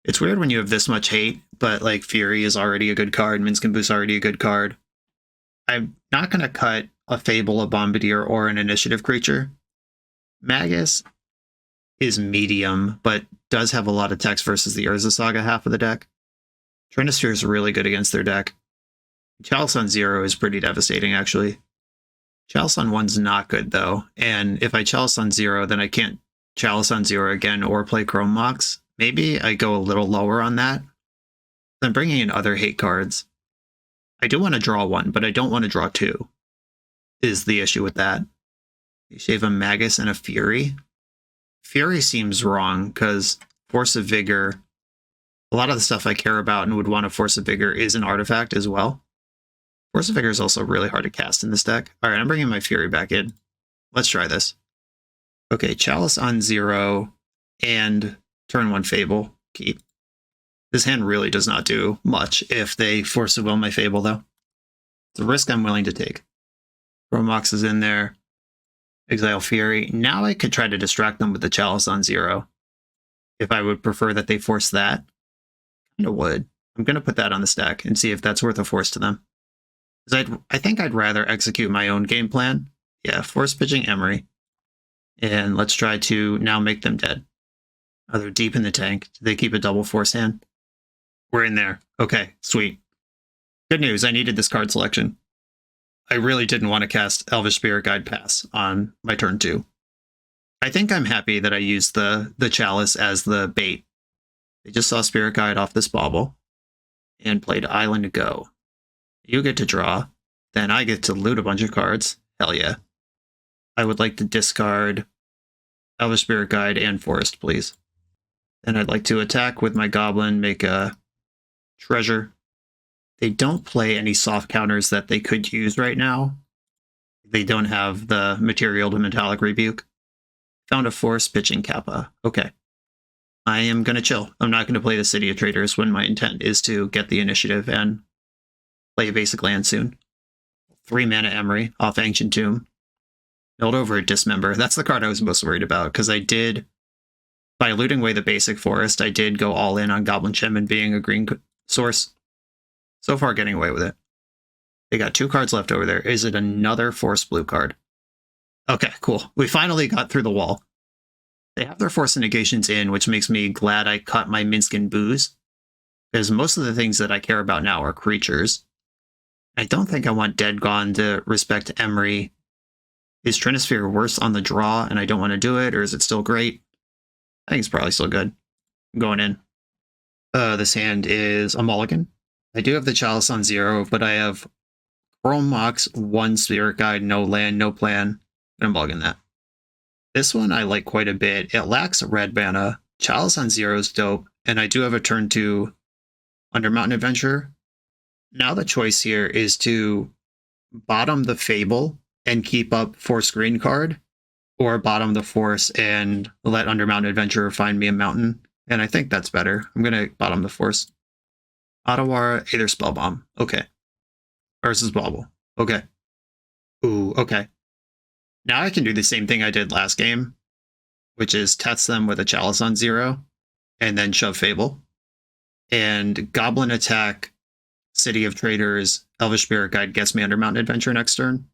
S2: It's weird when you have this much hate, but like Fury is already a good card, Minsc is already a good card. I'm not going to cut a Fable, a Bombardier, or an Initiative creature. Magus is medium, but does have a lot of text versus the Urza Saga half of the deck. Trinisphere is really good against their deck. Chalice on 0 is pretty devastating, actually. Chalice on 1's not good, though. And if I Chalice on 0, then I can't Chalice on 0 again or play Chrome Mox. Maybe I go a little lower on that. I'm bringing in other hate cards. I do want to draw 1, but I don't want to draw 2, is the issue with that. You shave a Magus and a Fury. Fury seems wrong, because Force of Vigor, a lot of the stuff I care about and would want a Force of Vigor is an artifact as well. Force of Vigor is also really hard to cast in this deck. All right, I'm bringing my Fury back in. Let's try this. Okay, Chalice on 0 and turn 1 Fable. Keep. This hand really does not do much if they Force of Will my Fable, though. It's a risk I'm willing to take. Chromox is in there. Exile Fury. Now I could try to distract them with the Chalice on 0. If I would prefer that they force that. Kind of would. I'm going to put that on the stack and see if that's worth a force to them. I think I'd rather execute my own game plan. Yeah, force pitching Emery. And let's try to now make them dead. Oh, they're deep in the tank. Do they keep a double force hand? We're in there. Okay, sweet. Good news, I needed this card selection. I really didn't want to cast Elvish Spirit Guide Pass on my turn 2. I think I'm happy that I used the Chalice as the bait. They just saw Spirit Guide off this bauble and played Island Go. You get to draw, then I get to loot a bunch of cards. Hell yeah. I would like to discard Elvish Spirit Guide and Forest, please. Then I'd like to attack with my Goblin, make a Treasure. They don't play any soft counters that they could use right now. They don't have the material to Metallic Rebuke. Found a Force, pitching Kappa. Okay. I am going to chill. I'm not going to play the City of Traders when my intent is to get the initiative and play a basic land soon. 3 mana Emery off Ancient Tomb. Milled over a Dismember. That's the card I was most worried about, because I did, by looting away the basic forest, I did go all in on Goblin Shaman being a green source. So far, getting away with it. They got 2 cards left over there. Is it another Force blue card? Okay, cool. We finally got through the wall. They have their Force Negations in, which makes me glad I cut my Minsc and Booze, because most of the things that I care about now are creatures. I don't think I want Dead Gone to respect Emery. Is Trinisphere worse on the draw and I don't want to do it, or is it still great? I think it's probably still good. I'm going in. This hand is a mulligan. I do have the Chalice on 0, but I have Chrome Mox, 1 Spirit Guide, no land, no plan. I'm mulligan that. This one I like quite a bit. It lacks red mana. Chalice on 0 is dope, and I do have a turn 2 Undermountain Adventure. Now the choice here is to bottom the Fable and keep up Force Green card, or bottom the Force and let Undermountain Adventurer find me a mountain. And I think that's better. I'm going to bottom the Force. Ottawara, Aether Spellbomb. Okay. Versus Bauble. Okay. Ooh, okay. Now I can do the same thing I did last game, which is test them with a Chalice on 0, and then shove Fable. And Goblin attack, City of Traders, Elvish Spirit Guide gets me Undermountain Adventure next turn.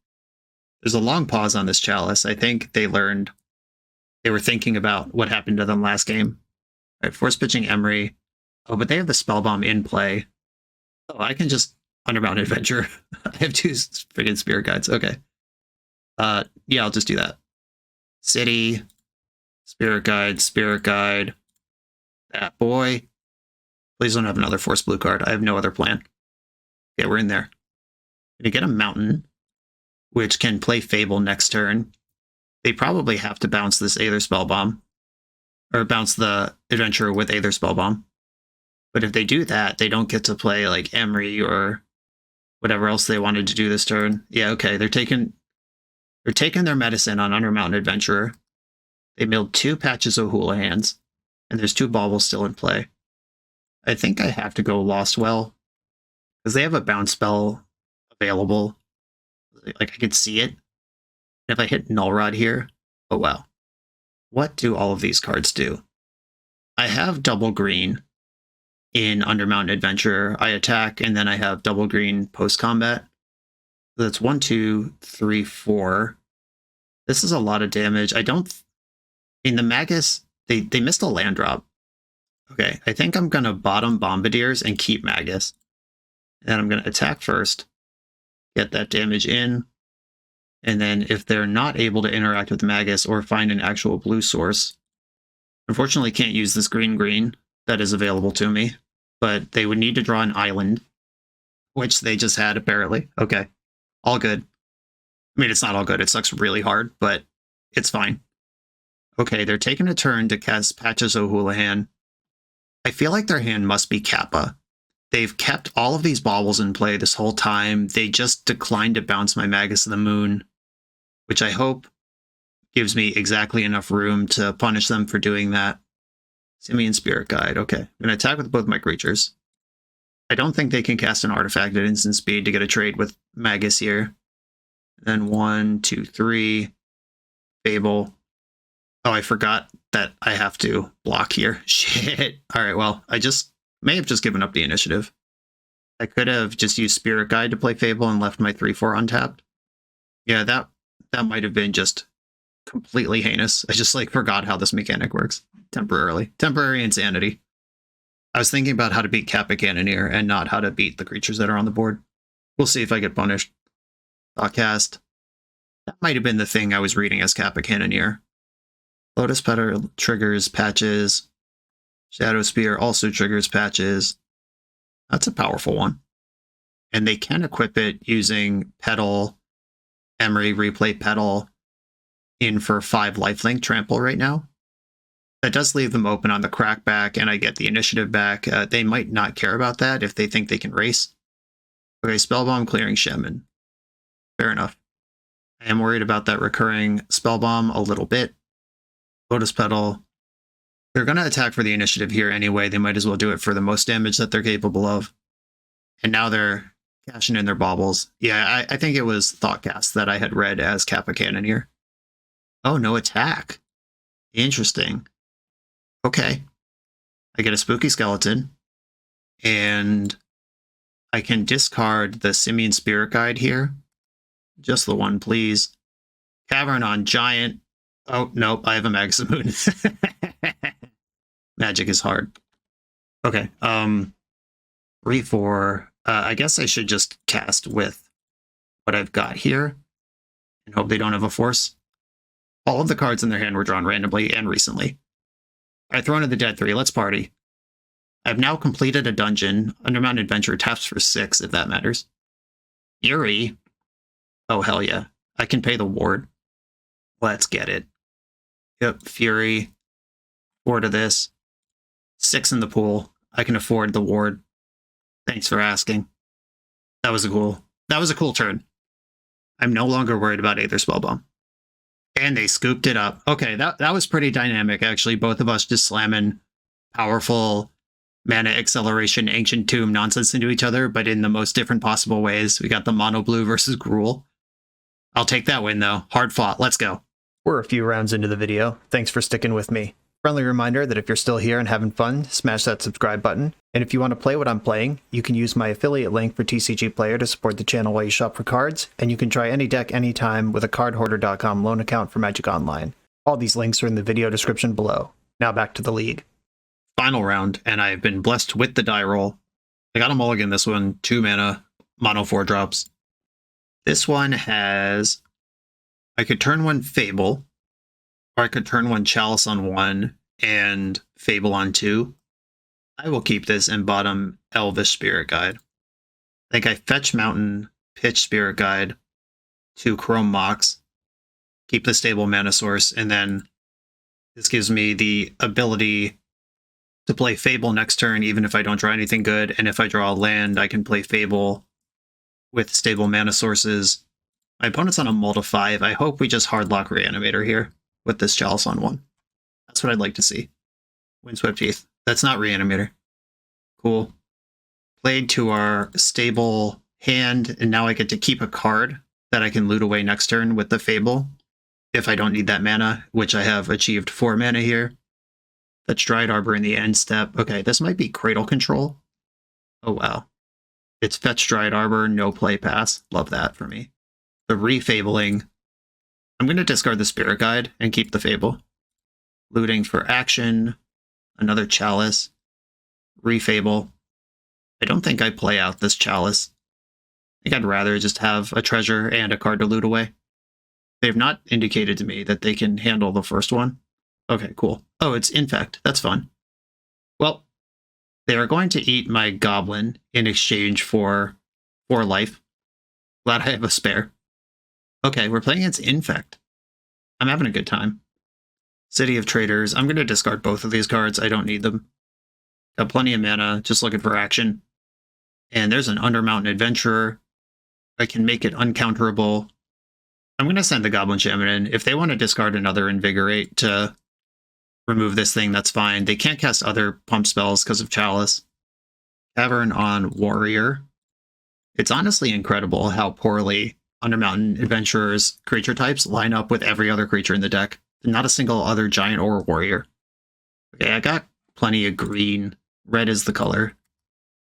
S2: There's a long pause on this Chalice. I think they they were thinking about what happened to them last game. All right, force pitching Emery. Oh, but they have the Spell Bomb in play. Oh, I can just Underbound Adventure. I have 2 friggin' Spirit Guides. Okay. Yeah, I'll just do that. City, Spirit Guide. That boy. Please don't have another Force Blue card. I have no other plan. Okay, we're in there. Gonna get a Mountain, which can play Fable next turn. They probably have to bounce this Aether Spellbomb, or bounce the Adventurer with Aether Spellbomb. But if they do that, they don't get to play like Emery or whatever else they wanted to do this turn. Yeah, okay, they're taking their medicine on Undermountain Adventurer. They milled 2 Patches of Houlihan's, and there's 2 Baubles still in play. I think I have to go Lost Well, because they have a bounce spell available. Like, I could see it. If I hit Null Rod here, oh wow. What do all of these cards do? I have double green in Undermountain Adventure. I attack, and then I have double green post-combat. So that's 1, 2, 3, 4. This is a lot of damage. In the Magus, they missed a land drop. Okay, I think I'm going to bottom Bombardiers and keep Magus. And I'm going to attack first, get that damage in, and then if they're not able to interact with Magus or find an actual blue source, unfortunately can't use this green that is available to me, but they would need to draw an island, which they just had apparently. Okay, all good. I mean, it's not all good. It sucks really hard, but it's fine. Okay, they're taking a turn to cast Patches O'Houlihan. I feel like their hand must be Kappa. They've kept all of these baubles in play this whole time. They just declined to bounce my Magus of the Moon, which I hope gives me exactly enough room to punish them for doing that. Simian Spirit Guide. Okay, I'm going to attack with both my creatures. I don't think they can cast an artifact at instant speed to get a trade with Magus here. Then 1, 2, 3. Fable. Oh, I forgot that I have to block here. Shit. All right, well, I may have just given up the initiative. I could have just used Spirit Guide to play Fable and left my 3/4 untapped. Yeah, that might have been just completely heinous. I just forgot how this mechanic works temporarily. Temporary insanity. I was thinking about how to beat Kappa Cannoneer and not how to beat the creatures that are on the board. We'll see if I get punished. Thoughtcast. That might have been the thing I was reading as Kappa Cannoneer. Lotus Petal triggers Patches. Shadow Spear also triggers Patches. That's a powerful one. And they can equip it using Petal, Emery, replay Petal in for 5 lifelink trample right now. That does leave them open on the crackback, and I get the initiative back. They might not care about that if they think they can race. Okay, Spellbomb clearing Shaman. Fair enough. I am worried about that recurring Spellbomb a little bit. Lotus Petal. They're going to attack for the initiative here anyway. They might as well do it for the most damage that they're capable of. And now they're cashing in their baubles. Yeah, I think it was Thoughtcast that I had read as Kappa Cannoneer. Oh, no attack. Interesting. Okay. I get a Spooky Skeleton. And I can discard the Simian Spirit Guide here. Just the one, please. Cavern on Giant. Oh, nope, I have a Magus of the Moon. Magic is hard. Okay, 3/4. I guess I should just cast with what I've got here and hope they don't have a force. All of the cards in their hand were drawn randomly and recently. All right, Throne of the Dead 3, let's party. I've now completed a dungeon. Undermountain Adventure taps for 6, if that matters. Fury. Oh, hell yeah. I can pay the ward. Let's get it. Yep, Fury. 4 to this. 6 in the pool. I can afford the ward. Thanks for asking. That was a cool turn. I'm no longer worried about Aether Spellbomb. And they scooped it up. Okay, that was pretty dynamic, actually. Both of us just slamming powerful mana acceleration, ancient tomb nonsense into each other, but in the most different possible ways. We got the mono blue versus Gruul. I'll take that win, though. Hard fought. Let's go.
S1: We're a few rounds into the video. Thanks for sticking with me. Friendly reminder that if you're still here and having fun, smash that subscribe button. And if you want to play what I'm playing, you can use my affiliate link for TCG Player to support the channel while you shop for cards, and you can try any deck anytime with a cardhoarder.com loan account for Magic Online. All these links are in the video description below. Now back to the league.
S2: Final round, and I've been blessed with the die roll. I got a mulligan this one, 2 mana, mono 4 drops. This one has, I could turn one Fable, or I could turn one Chalice on 1 and Fable on 2. I will keep this and bottom Elvish Spirit Guide. I think I fetch Mountain, pitch Spirit Guide, 2 Chrome Mox, keep the stable mana source, and then this gives me the ability to play Fable next turn, even if I don't draw anything good. And if I draw a land, I can play Fable with stable mana sources. My opponent's on a mull to 5. I hope we just hardlock Reanimator here with this Chalice on 1. That's what I'd like to see. Windswept Heath. That's not Reanimator. Cool. Played to our stable hand, and now I get to keep a card that I can loot away next turn with the Fable if I don't need that mana, which I have achieved 4 mana here. Fetch Dried Arbor in the end step. Okay, this might be Cradle Control. Oh, wow. It's Fetch Dried Arbor, no play pass. Love that for me. The Refabling. I'm going to discard the Spirit Guide and keep the Fable. Looting for action. Another Chalice. Refable. I don't think I play out this Chalice. I think I'd rather just have a treasure and a card to loot away. They've not indicated to me that they can handle the first one. Okay, cool. Oh, it's Infect. That's fun. Well, they are going to eat my Goblin in exchange for 4 life. Glad I have a spare. Okay, we're playing against Infect. I'm having a good time. City of Traders. I'm going to discard both of these cards. I don't need them. Got plenty of mana, just looking for action. And there's an Undermountain Adventurer. I can make it uncounterable. I'm going to send the Goblin Shaman in. If they want to discard another Invigorate to remove this thing, that's fine. They can't cast other pump spells because of Chalice. Cavern on Warrior. It's honestly incredible how poorly Undermountain Adventurer's creature types line up with every other creature in the deck. Not a single other giant or warrior. Okay, I got plenty of green. Red is the color.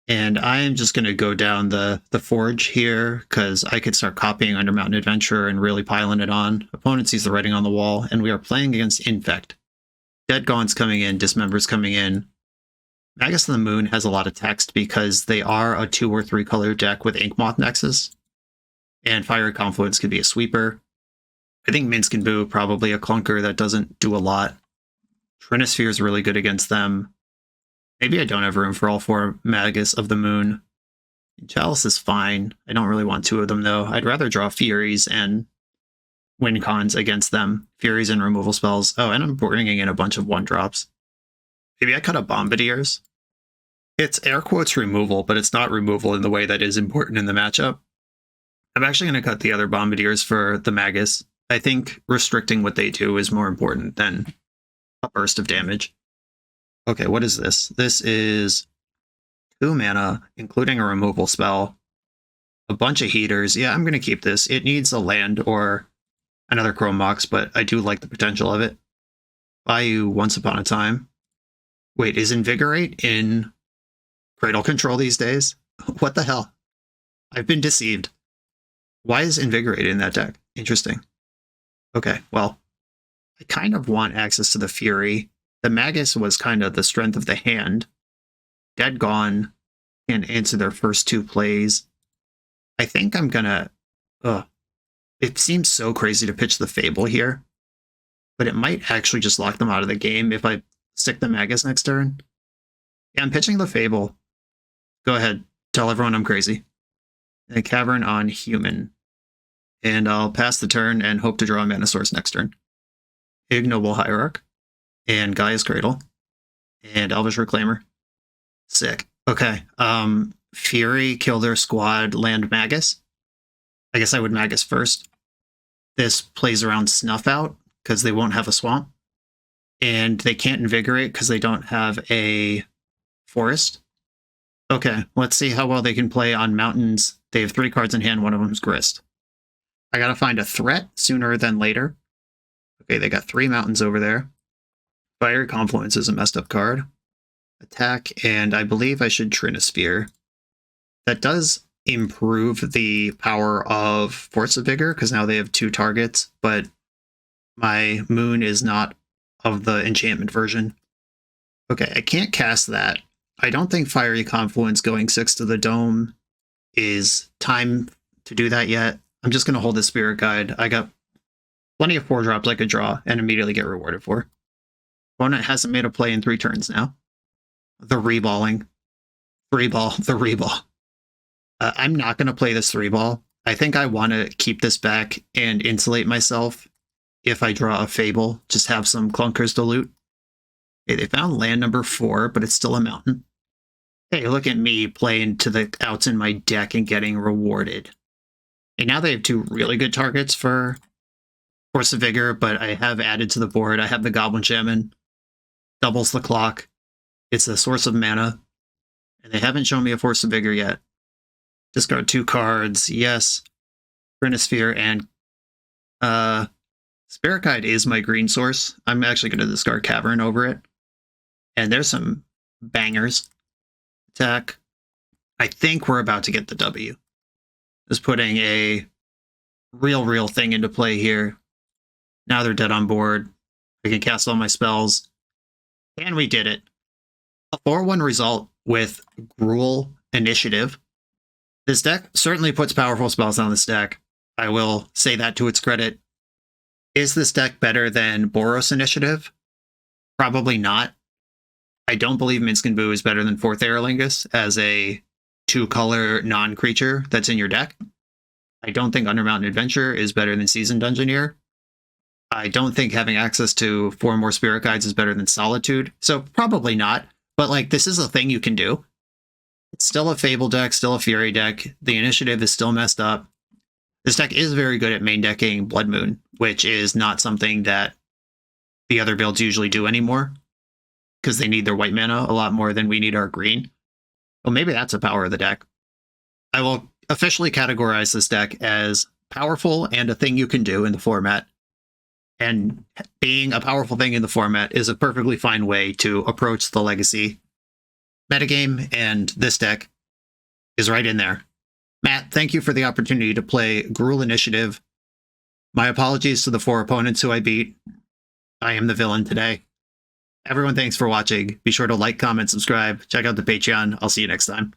S2: And I am just going to go down the Forge here, because I could start copying Undermountain Adventurer and really piling it on. Opponent sees the writing on the wall, and we are playing against Infect. Dead Gaun's coming in, Dismember's coming in. Magus of the Moon has a lot of text because they are a 2 or 3 color deck with Inkmoth Nexus. And Fiery Confluence could be a sweeper. I think Minsc and Boo probably a clunker that doesn't do a lot. Trinisphere is really good against them. Maybe I don't have room for all 4 Magus of the Moon. Chalice is fine. I don't really want 2 of them, though. I'd rather draw Furies and win cons against them. Furies and removal spells. Oh, and I'm bringing in a bunch of 1-drops. Maybe I cut a Bombardiers. It's air quotes removal, but it's not removal in the way that is important in the matchup. I'm actually going to cut the other Bombardiers for the Magus. I think restricting what they do is more important than a burst of damage. Okay, what is this? This is 2 mana, including a removal spell, a bunch of heaters. Yeah, I'm going to keep this. It needs a land or another Chrome Mox, but I do like the potential of it. Bayou Once Upon a Time. Wait, is Invigorate in Cradle Control these days? What the hell? I've been deceived. Why is Invigorate in that deck? Interesting. Okay, well, I kind of want access to the Fury. The Magus was kind of the strength of the hand. Dead Gone can answer their first 2 plays. I think I'm gonna... It seems so crazy to pitch the Fable here, but it might actually just lock them out of the game if I stick the Magus next turn. Yeah, I'm pitching the Fable. Go ahead, tell everyone I'm crazy. And Cavern on Human. And I'll pass the turn and hope to draw a mana source next turn. Ignoble Hierarch. And Gaia's Cradle. And Elvish Reclaimer. Sick. Okay. Fury, kill their squad, land Magus. I guess I would Magus first. This plays around Snuff Out, because they won't have a swamp. And they can't Invigorate, because they don't have a forest. Okay, let's see how well they can play on mountains. They have 3 cards in hand, one of them's Grist. I gotta find a threat sooner than later. Okay, they got 3 mountains over there. Fiery Confluence is a messed up card. Attack, and I believe I should Trinisphere. That does improve the power of Force of Vigor, because now they have 2 targets, but My moon is not of the enchantment version. Okay, I can't cast that. I don't think Fiery Confluence going 6 to the Dome is time to do that yet. I'm just going to hold the Spirit Guide. I got plenty of 4-drops I could draw and immediately get rewarded for. Opponent hasn't made a play in 3 turns now. The reballing. 3-ball, the reball. I'm not going to play this 3-ball. I think I want to keep this back and insulate myself if I draw a Fable. Just have some clunkers to loot. Okay, they found land number 4, but it's still a mountain. Hey, look at me playing to the outs in my deck and getting rewarded. And now they have 2 really good targets for Force of Vigor, but I have added to the board. I have the Goblin Shaman. Doubles the clock. It's a source of mana. And they haven't shown me a Force of Vigor yet. Discard 2 cards. Yes. Trinisphere and Spirit Guide is my green source. I'm actually going to discard Cavern over it. And there's some bangers. Attack. I think we're about to get the W. Just putting a real thing into play here. Now they're dead on board. I can cast all my spells. And we did it. A 4-1 result with Gruul Initiative. This deck certainly puts powerful spells on this deck. I will say that to its credit. Is this deck better than Boros Initiative? Probably not. I don't believe Minsc and Boo is better than 4th Aerolingus as a 2-color non-creature that's in your deck. I don't think Undermountain Adventure is better than Seasoned Dungeoneer. I don't think having access to 4 more Spirit Guides is better than Solitude. So probably not. But like, this is a thing you can do. It's still a Fable deck, still a Fury deck. The initiative is still messed up. This deck is very good at main decking Blood Moon, which is not something that the other builds usually do anymore, because they need their white mana a lot more than we need our green. Well, maybe that's a power of the deck. I will officially categorize this deck as powerful and a thing you can do in the format. And being a powerful thing in the format is a perfectly fine way to approach the Legacy metagame, and this deck is right in there. Matt, thank you for the opportunity to play Gruul Initiative. My apologies to the 4 opponents who I beat. I am the villain today. Everyone, thanks for watching. Be sure to like, comment, subscribe. Check out the Patreon. I'll see you next time.